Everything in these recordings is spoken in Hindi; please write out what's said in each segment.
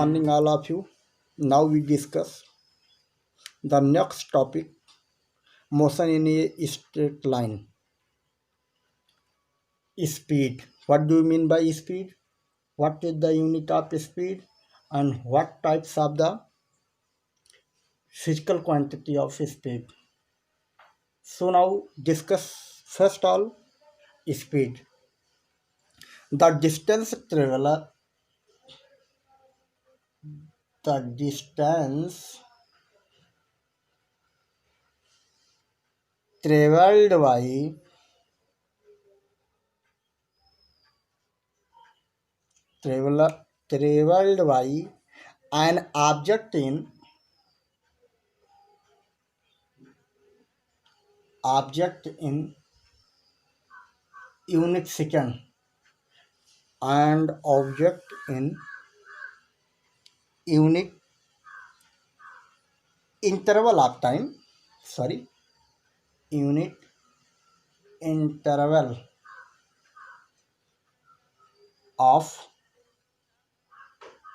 morning, all of you. Now we discuss the next topic, motion in a straight line. Speed. What do you mean by speed? What is the unit of speed? And what types of the physical quantity of speed? So now discuss first all speed. The distance traveler, the distance traveled by traveled by an object in unit second and object in unit interval of time, sorry, unit interval of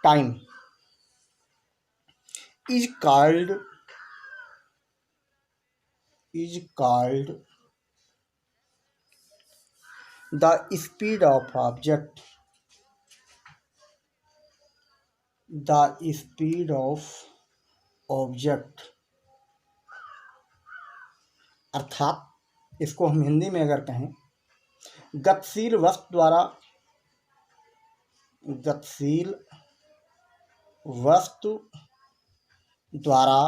time is called the speed of object. The speed of object, अर्थात इसको हम हिंदी में अगर कहें, गतिशील वस्तु द्वारा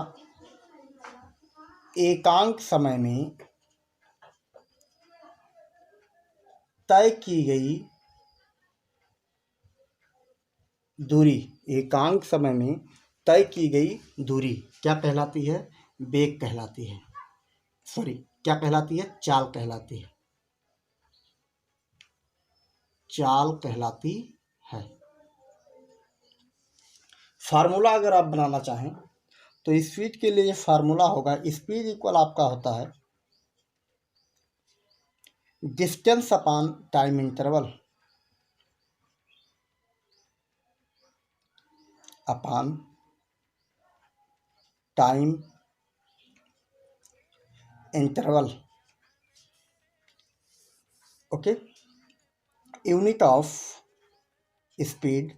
एकांक समय में तय की गई दूरी, एकांक समय में तय की गई दूरी क्या कहलाती है? वेग कहलाती है। सॉरी, क्या कहलाती है? चाल कहलाती है। चाल कहलाती है। फार्मूला अगर आप बनाना चाहें तो स्पीड के लिए फार्मूला होगा, स्पीड इक्वल आपका होता है distance upon time interval, upon time interval. Okay, unit of speed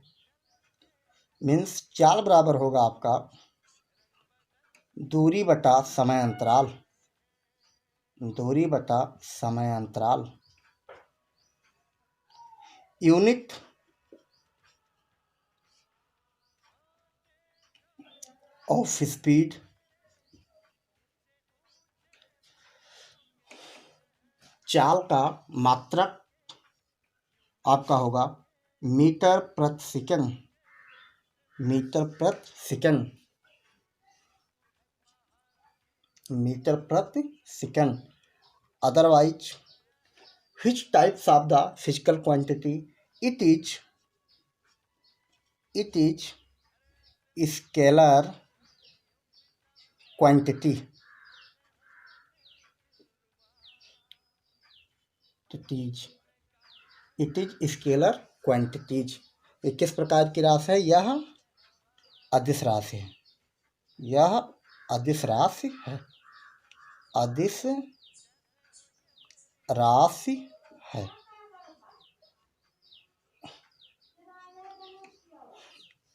means चाल बराबर होगा आपका दूरी बटा समय अंतराल, दूरी बटा समय अंतराल। यूनिट ऑफ स्पीड चाल का मात्रक आपका होगा मीटर प्रति सेकंड, मीटर प्रति सेकंड, मीटर प्रति second. Otherwise which types of the physical quantity? It is scalar quantity. It is scalar quantities. ये किस प्रकार की राशि है? यह अदिश राशि है, यह अदिश राशि है, अदिश राशि है।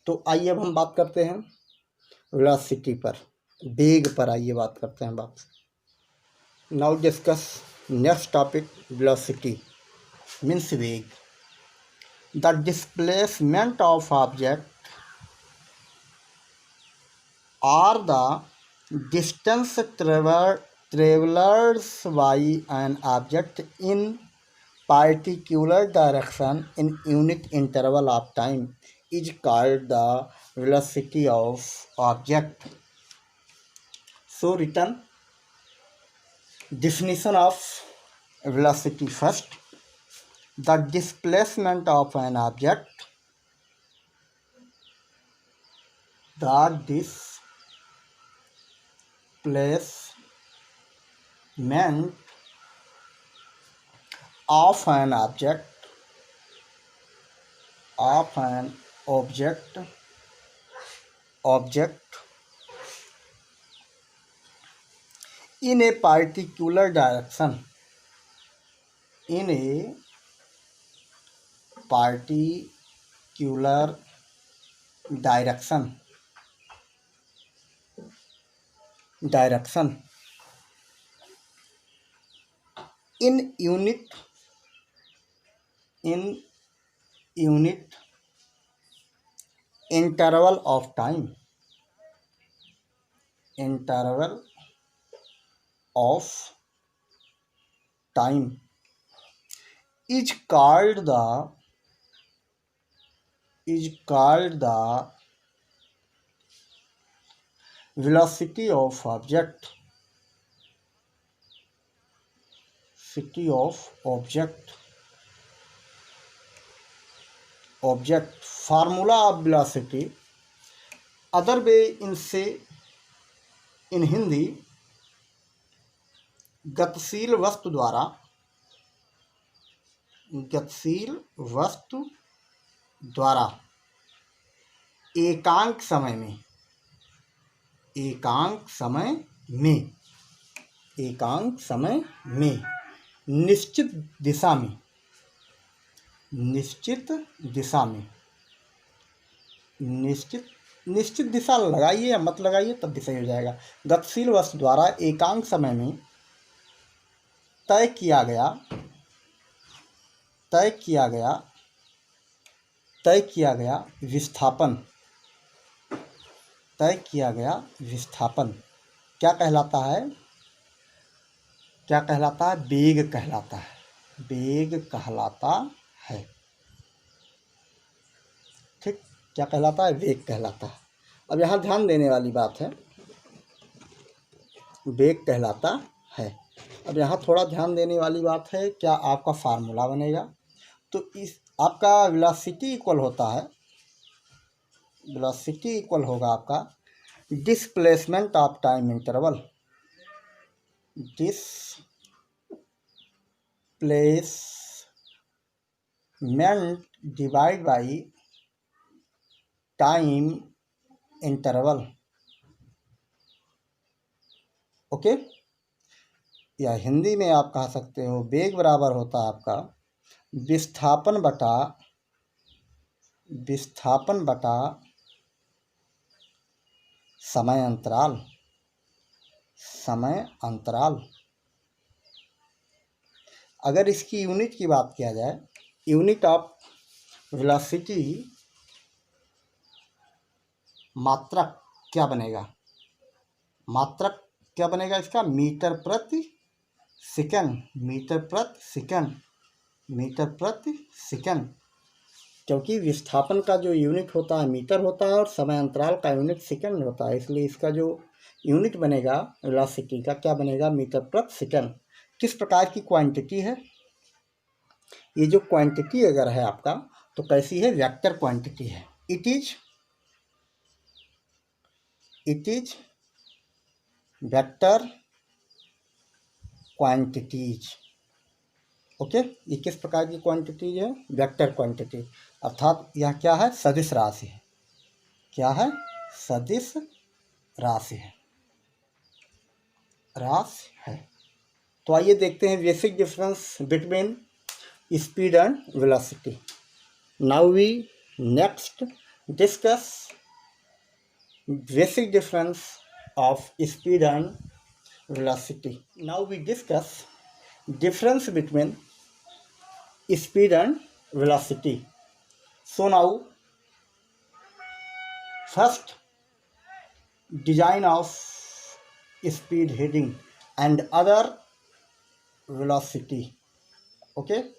तो आइए अब हम बात करते हैं वेलोसिटी पर, वेग पर आइए बात करते हैं बात। Now discuss next topic, velocity means वेग। The displacement of object or the distance traveled by an object in particular direction in unit interval of time is called the velocity of object. So written definition of velocity first. The displacement of an object, the displacement of an object object in a particular direction, in a particular direction in unit interval of time, is called the velocity of object, formula of velocity. Other way in Hindi, गतिशील वस्तु द्वारा एकांक समय में निश्चित दिशा लगाइए या मत लगाइए तब भी सही हो जाएगा। गतिशील वस्तु द्वारा एकांक समय में तय किया गया विस्थापन क्या कहलाता है? वेग कहलाता है। ठीक, क्या कहलाता है? वेग कहलाता है। अब यहाँ ध्यान देने वाली बात है, वेग कहलाता है। अब यहाँ थोड़ा ध्यान देने वाली बात है, क्या आपका फार्मूला बनेगा तो इस आपका वेलोसिटी इक्वल होगा आपका displacement of time interval, displacement divide by time interval. Okay, या हिंदी में आप कह सकते हो वेग बराबर होता है आपका विस्थापन बटा समय अंतराल। अगर इसकी यूनिट की बात किया जाए, यूनिट ऑफ वेलोसिटी मात्रक क्या बनेगा? इसका मीटर प्रति सेकंड, क्योंकि विस्थापन का जो यूनिट होता है मीटर होता है और समय अंतराल का यूनिट सेकंड होता है, इसलिए इसका जो यूनिट बनेगा वेलोसिटी का क्या बनेगा? मीटर प्रति सेकंड। किस प्रकार की क्वांटिटी है ये? जो क्वांटिटी अगर है आपका तो कैसी है? वेक्टर क्वांटिटी है। It is vector quantities. Okay, ये किस प्रकार की क्वांटिटीज है? वेक्टर क्वांटिटी, अर्थात यह क्या है? सदिश राशि है। क्या है? सदिश राशि है। तो आइए देखते हैं basic difference between speed and velocity. Now we next discuss basic difference of speed and velocity. Now we discuss difference between speed and velocity. So now first, design of speed heading and other velocity. Okay,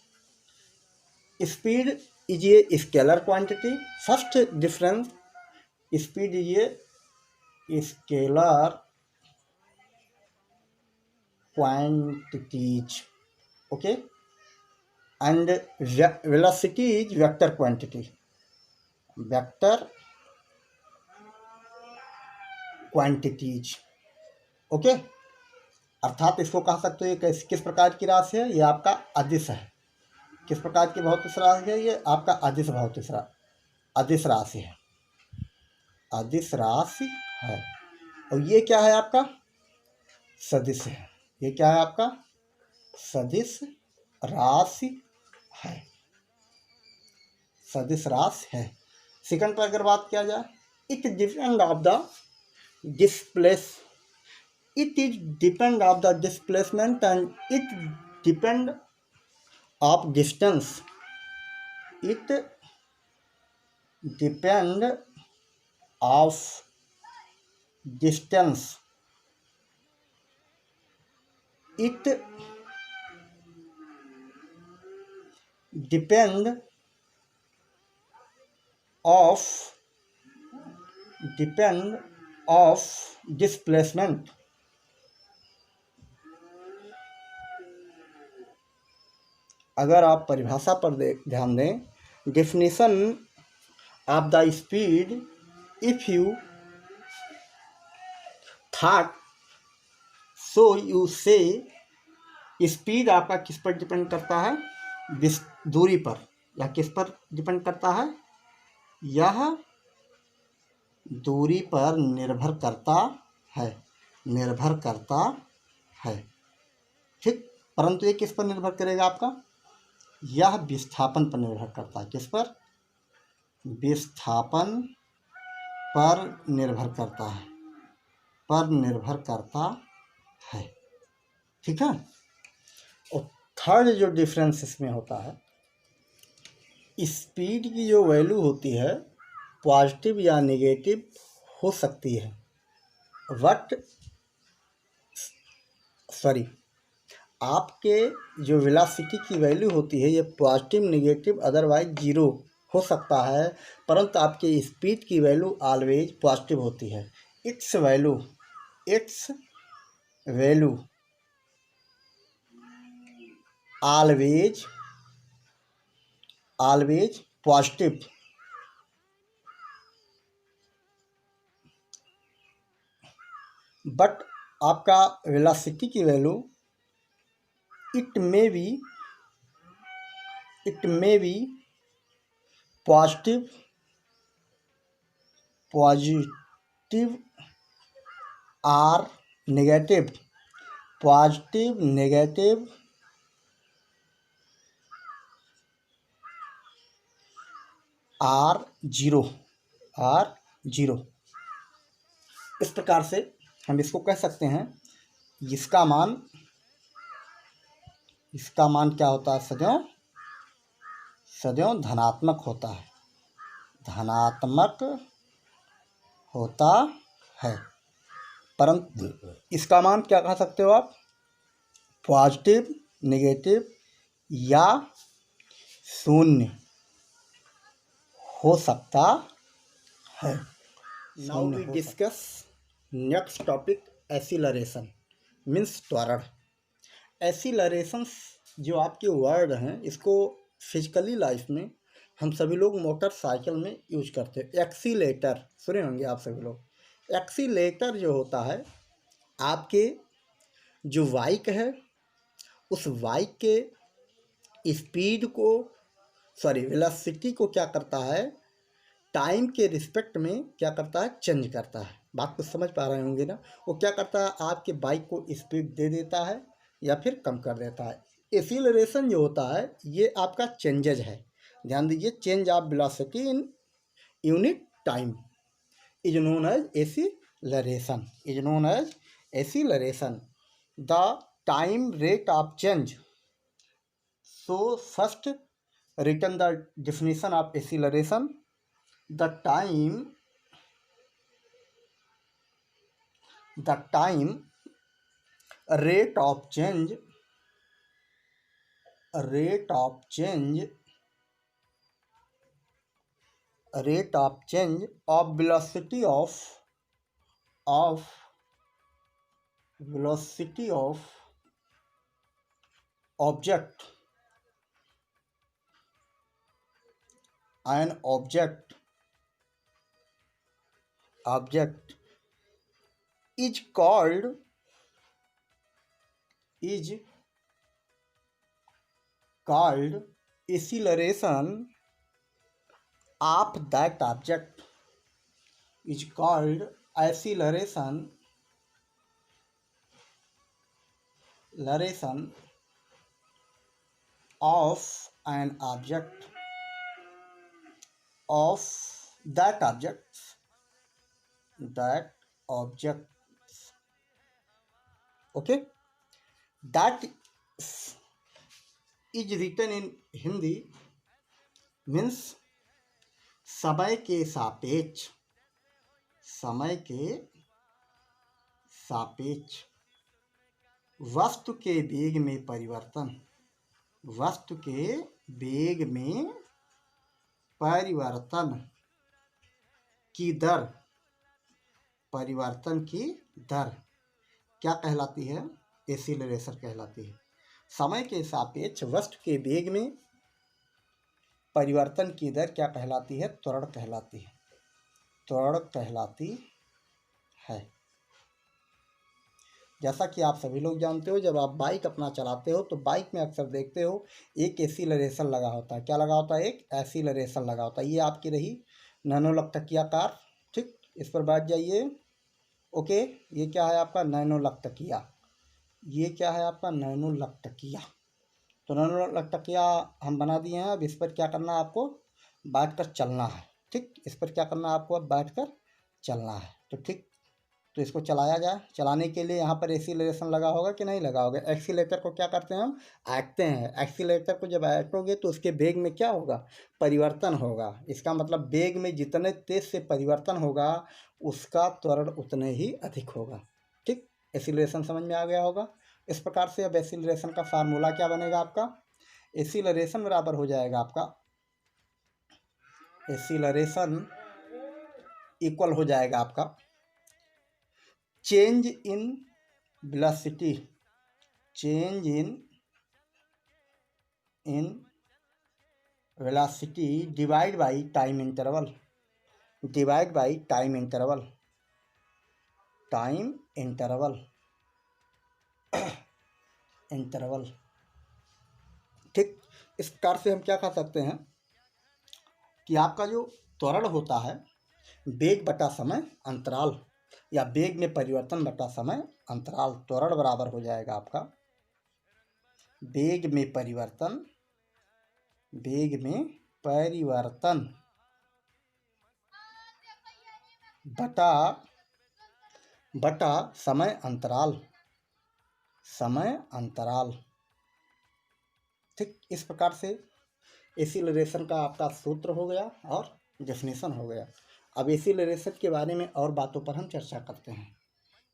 speed is a scalar quantity. First difference, speed is a scalar quantities. Okay, and velocity is vector quantity. Okay, अर्थात इसको कह सकते हो ये किस प्रकार की राशि है? ये आपका अदिश है। किस प्रकार की भौतिक राशि है? ये आपका अदिश राशि है। अदिश राशि है। और ये क्या है आपका? सदिश है। ये क्या है आपका? सदिश राशि है। सदिश राशि है। सेकंड पर अगर बात किया जाए, it depend of the displace, it is depend of the displacement and it depend of distance, it depend of distance, it depend of depend of displacement। अगर आप परिभाषा पर ध्यान दें, definition of the speed, if you thought so you से, स्पीड आपका किस पर डिपेंड करता है? दूरी पर। या किस पर डिपेंड करता है? यह दूरी पर निर्भर करता है, निर्भर करता है, ठीक। परंतु ये किस पर निर्भर करेगा आपका? यह विस्थापन पर निर्भर करता है। किस पर? विस्थापन पर निर्भर करता है, पर निर्भर करता है, ठीक है। और थर्ड जो डिफरेंस इसमें होता है, स्पीड की जो वैल्यू होती है पॉजिटिव या नेगेटिव हो सकती है, बट सॉरी, आपके जो वेलोसिटी की वैल्यू होती है ये पॉजिटिव, नेगेटिव, अदरवाइज जीरो हो सकता है, परंतु आपके स्पीड की वैल्यू ऑलवेज पॉजिटिव होती है। Its value always positive. But आपका वेलोसिटी की value it may be positive or negative, positive, negative, or zero, इस प्रकार से हम इसको कह सकते हैं। इसका मान क्या होता है? सदैव धनात्मक होता है, धनात्मक होता है। परंतु इसका मान क्या कह सकते हो आप? पॉजिटिव, नेगेटिव या शून्य हो सकता है। Now we discuss next topic, acceleration means त्वरण। एसिलरेशन जो आपके वर्ड हैं, इसको फिजिकली लाइफ में हम सभी लोग मोटरसाइकिल में यूज करते हैं। एक्सीलेटर सुने होंगे आप सभी लोग। एक्सीलेटर जो होता है, आपके जो बाइक है उस बाइक के स्पीड को, वेलोसिटी को क्या करता है? टाइम के रिस्पेक्ट में क्या करता है? चेंज करता है। बात को समझ पा रहे होंगे ना? वो क्या करता है? आपके बाइक को स्पीड दे देता है या फिर कम कर देता है। एक्सीलरेशन जो होता है ये आपका चेंजेज है। ध्यान दीजिए, change of velocity in unit time is known as acceleration, the time rate of change. So first written the definition of acceleration, the time rate of change of velocity of object, an object is called acceleration of that object is called acceleration of an object of that object. Okay, that is written in Hindi means समय के सापेक्ष वस्तु के वेग में परिवर्तन की दर क्या कहलाती है? एक्सीलरेशन कहलाती है। समय के सापेक्ष वस्तु के वेग में परिवर्तन की दर क्या कहलाती है? त्वरण कहलाती है। जैसा कि आप सभी लोग जानते हो, जब आप बाइक अपना चलाते हो तो बाइक में अक्सर देखते हो एक एक्सीलरेशन लगा होता है। क्या लगा होता है? एक एक्सीलरेशन लगा होता है। ये आपकी रही नैनो लकटकिया कार। ठीक, इस पर बैठ जाइए। ओके, ये क्या है आपका? नैनो लकटकिया। ये क्या है आपका? नैनो लकटकिया। तो नैनो लकटकिया हम बना दिए हैं। अब इस पर क्या करना है आपको? बैठ कर चलना है। ठीक, इस पर क्या करना है आपको? अब बैठ कर चलना है। तो ठीक, तो इसको चलाया जाए। चलाने के लिए यहाँ पर एक्सीलरेशन लगा होगा कि नहीं लगा होगा? एक्सीलेटर को क्या करते हैं हम? ऐंठते हैं। एक्सीलेटर को जब ऐंठोगे तो उसके वेग में क्या होगा? परिवर्तन होगा। इसका मतलब वेग में जितने तेज से परिवर्तन होगा उसका त्वरण उतने ही अधिक होगा। ठीक, एक्सीलरेशन समझ में आ गया होगा। इस प्रकार से अब एक्सीलरेशन का फार्मूला क्या बनेगा आपका? एक्सीलरेशन बराबर हो जाएगा आपका, एक्सीलरेशन इक्वल हो जाएगा आपका change in velocity divide by time interval ठीक, इस प्रकार से हम क्या कर सकते हैं कि आपका जो त्वरण होता है वेग बटा समय अंतराल या वेग में परिवर्तन बटा समय अंतराल, त्वरण बराबर हो जाएगा आपका वेग में परिवर्तन बटा समय अंतराल। ठीक, इस प्रकार से एक्सीलरेशन का आपका सूत्र हो गया और डेफिनेशन हो गया। अब एक्सीलरेशन के बारे में और बातों पर हम चर्चा करते हैं।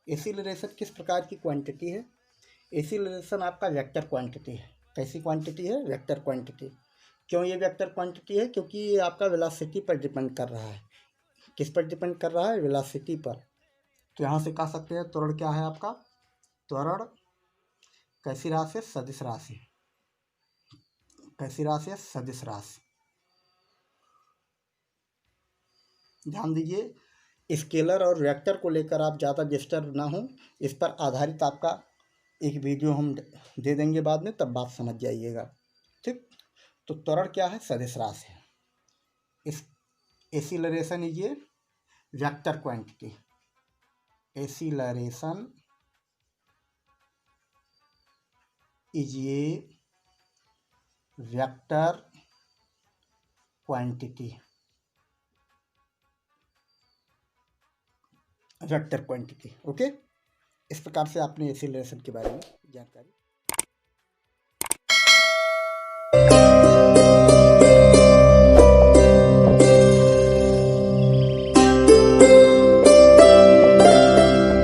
एक्सीलरेशन किस प्रकार की क्वांटिटी है? एक्सीलरेशन आपका वेक्टर क्वांटिटी है। कैसी क्वांटिटी है? Vector quantity. क्यों ये वेक्टर क्वांटिटी है? क्योंकि ये आपका वेलोसिटी पर डिपेंड कर रहा है। किस पर डिपेंड कर रहा है? वेलोसिटी पर। तो यहाँ से कह सकते हैं त्वरण क्या है आपका? त्वरण कैसी राशि? सदिश राशि। कैसी राशि है? सदिश राशि। ध्यान दीजिए, स्केलर और वेक्टर को लेकर आप ज़्यादा डिस्टर्ब ना हो। इस पर आधारित आपका एक वीडियो हम दे देंगे बाद में, तब बात समझ जाइएगा। ठीक, तो त्वरण क्या है? सदिश राशि है। इस एक्सीलरेशन इज ये वेक्टर क्वांटिटी। एक्सीलरेशन इज ये वेक्टर क्वांटिटी। ओके, इस प्रकार से आपने एक्सीलरेशन के बारे में जानकारी